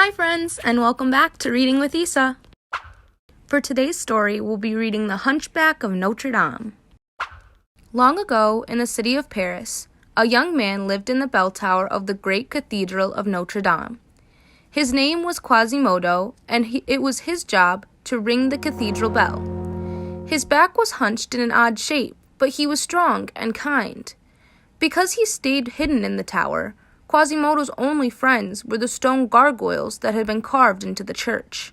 Hi friends, and welcome back to Reading with Isa. For today's story, we'll be reading The Hunchback of Notre Dame. Long ago, in the city of Paris, a young man lived in the bell tower of the great cathedral of Notre Dame. His name was Quasimodo, and it was his job to ring the cathedral bell. His back was hunched in an odd shape, but he was strong and kind. Because he stayed hidden in the tower, Quasimodo's only friends were the stone gargoyles that had been carved into the church.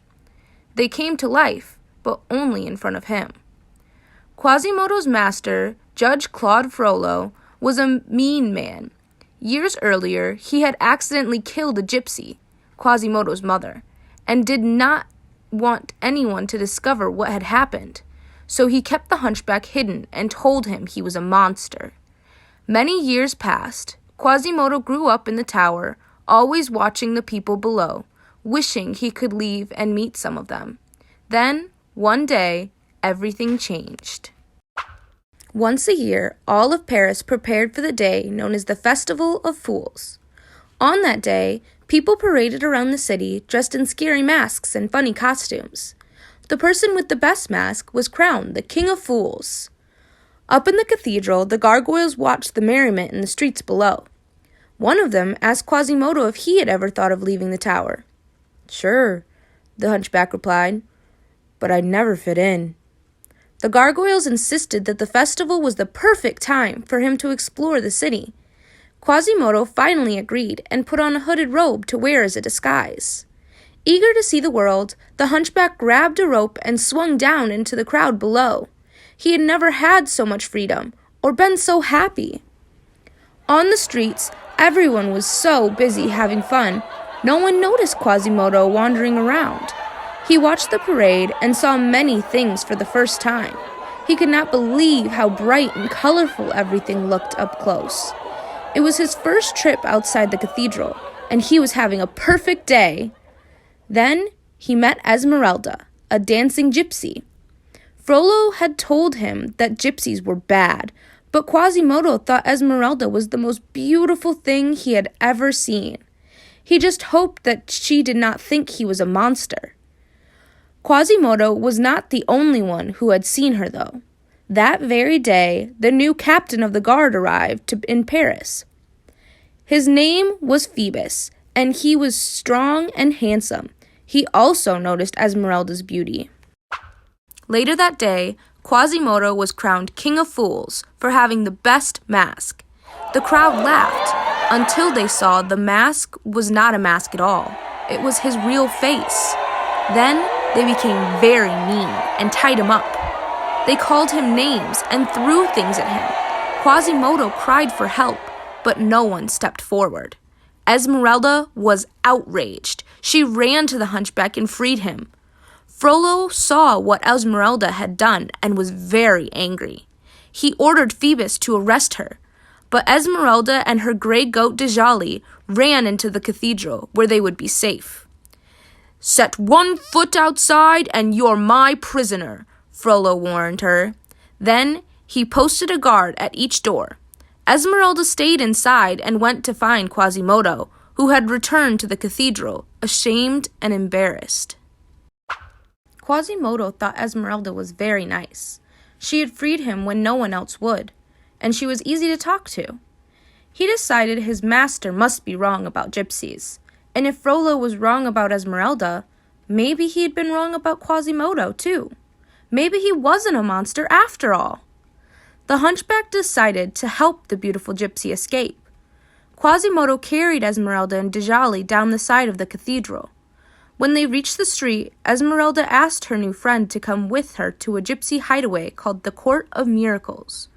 They came to life, but only in front of him. Quasimodo's master, Judge Claude Frollo, was a mean man. Years earlier, he had accidentally killed a gypsy, Quasimodo's mother, and did not want anyone to discover what had happened, so he kept the hunchback hidden and told him he was a monster. Many years passed. Quasimodo grew up in the tower, always watching the people below, wishing he could leave and meet some of them. Then, one day, everything changed. Once a year, all of Paris prepared for the day known as the Festival of Fools. On that day, people paraded around the city dressed in scary masks and funny costumes. The person with the best mask was crowned the King of Fools. Up in the cathedral, the gargoyles watched the merriment in the streets below. One of them asked Quasimodo if he had ever thought of leaving the tower. "Sure," the hunchback replied, "but I'd never fit in." The gargoyles insisted that the festival was the perfect time for him to explore the city. Quasimodo finally agreed and put on a hooded robe to wear as a disguise. Eager to see the world, the hunchback grabbed a rope and swung down into the crowd below. He had never had so much freedom or been so happy. On the streets, everyone was so busy having fun, no one noticed Quasimodo wandering around. He watched the parade and saw many things for the first time. He could not believe how bright and colorful everything looked up close. It was his first trip outside the cathedral, and he was having a perfect day. Then he met Esmeralda, a dancing gypsy. Frollo had told him that gypsies were bad, but Quasimodo thought Esmeralda was the most beautiful thing he had ever seen. He just hoped that she did not think he was a monster. Quasimodo was not the only one who had seen her, though. That very day, the new captain of the guard arrived in Paris. His name was Phoebus, and he was strong and handsome. He also noticed Esmeralda's beauty. Later that day, Quasimodo was crowned King of Fools for having the best mask. The crowd laughed until they saw the mask was not a mask at all. It was his real face. Then they became very mean and tied him up. They called him names and threw things at him. Quasimodo cried for help, but no one stepped forward. Esmeralda was outraged. She ran to the hunchback and freed him. Frollo saw what Esmeralda had done and was very angry. He ordered Phoebus to arrest her, but Esmeralda and her gray goat Djali ran into the cathedral where they would be safe. "Set one foot outside and you're my prisoner," Frollo warned her. Then he posted a guard at each door. Esmeralda stayed inside and went to find Quasimodo, who had returned to the cathedral, ashamed and embarrassed. Quasimodo thought Esmeralda was very nice. She had freed him when no one else would, and she was easy to talk to. He decided his master must be wrong about gypsies, and if Frollo was wrong about Esmeralda, maybe he had been wrong about Quasimodo too. Maybe he wasn't a monster after all. The hunchback decided to help the beautiful gypsy escape. Quasimodo carried Esmeralda and Djali down the side of the cathedral. When they reached the street, Esmeralda asked her new friend to come with her to a gypsy hideaway called the Court of Miracles.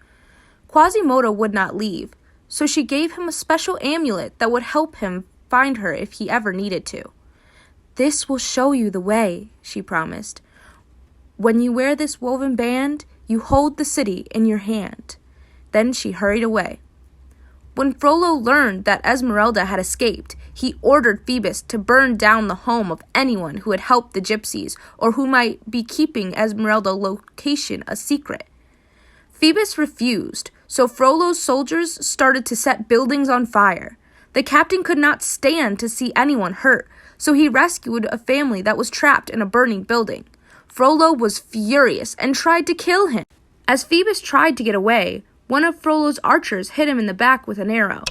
Quasimodo would not leave, so she gave him a special amulet that would help him find her if he ever needed to. "This will show you the way," she promised. "When you wear this woven band, you hold the city in your hand." Then she hurried away. When Frollo learned that Esmeralda had escaped, he ordered Phoebus to burn down the home of anyone who had helped the gypsies or who might be keeping Esmeralda's location a secret. Phoebus refused, so Frollo's soldiers started to set buildings on fire. The captain could not stand to see anyone hurt, so he rescued a family that was trapped in a burning building. Frollo was furious and tried to kill him. As Phoebus tried to get away, one of Frollo's archers hit him in the back with an arrow.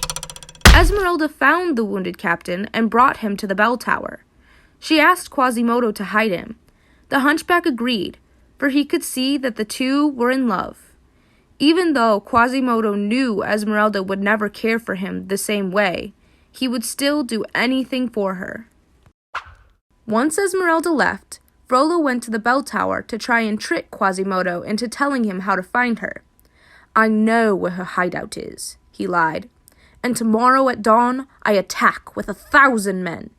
Esmeralda found the wounded captain and brought him to the bell tower. She asked Quasimodo to hide him. The hunchback agreed, for he could see that the two were in love. Even though Quasimodo knew Esmeralda would never care for him the same way, he would still do anything for her. Once Esmeralda left, Frollo went to the bell tower to try and trick Quasimodo into telling him how to find her. "I know where her hideout is," he lied, "and tomorrow at dawn I attack with 1,000 men."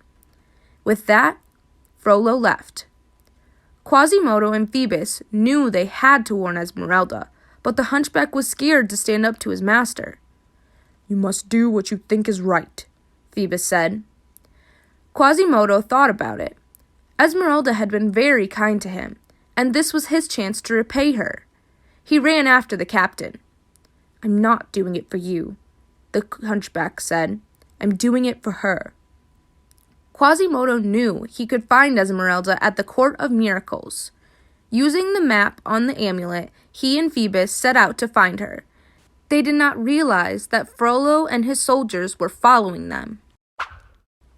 With that, Frollo left. Quasimodo and Phoebus knew they had to warn Esmeralda, but the hunchback was scared to stand up to his master. "You must do what you think is right," Phoebus said. Quasimodo thought about it. Esmeralda had been very kind to him, and this was his chance to repay her. He ran after the captain. "I'm not doing it for you," the hunchback said. "I'm doing it for her." Quasimodo knew he could find Esmeralda at the Court of Miracles. Using the map on the amulet, he and Phoebus set out to find her. They did not realize that Frollo and his soldiers were following them.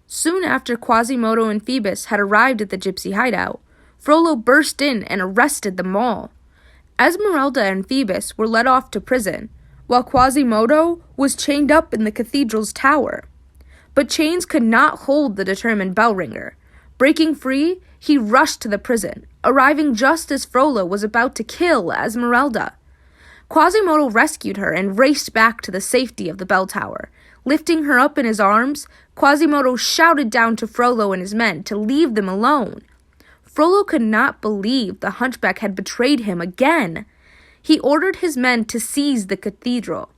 Soon after Quasimodo and Phoebus had arrived at the gypsy hideout, Frollo burst in and arrested them all. Esmeralda and Phoebus were led off to prison, while Quasimodo was chained up in the cathedral's tower. But chains could not hold the determined bell ringer. Breaking free, he rushed to the prison, arriving just as Frollo was about to kill Esmeralda. Quasimodo rescued her and raced back to the safety of the bell tower. Lifting her up in his arms, Quasimodo shouted down to Frollo and his men to leave them alone. Frollo could not believe the hunchback had betrayed him again. He ordered his men to seize the cathedral,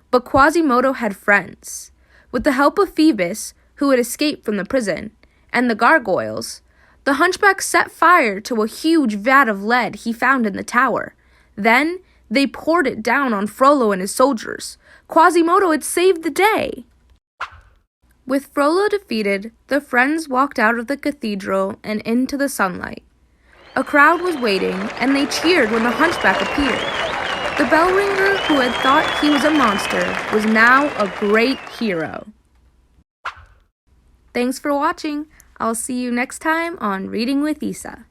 but Quasimodo had friends. With the help of Phoebus, who had escaped from the prison, and the gargoyles, the hunchback set fire to a huge vat of lead he found in the tower. Then they poured it down on Frollo and his soldiers. Quasimodo had saved the day. With Frollo defeated, the friends walked out of the cathedral and into the sunlight. A crowd was waiting, and they cheered when the hunchback appeared. The bell ringer, who had thought he was a monster, was now a great hero. Thanks for watching. I'll see you next time on Reading with Isa.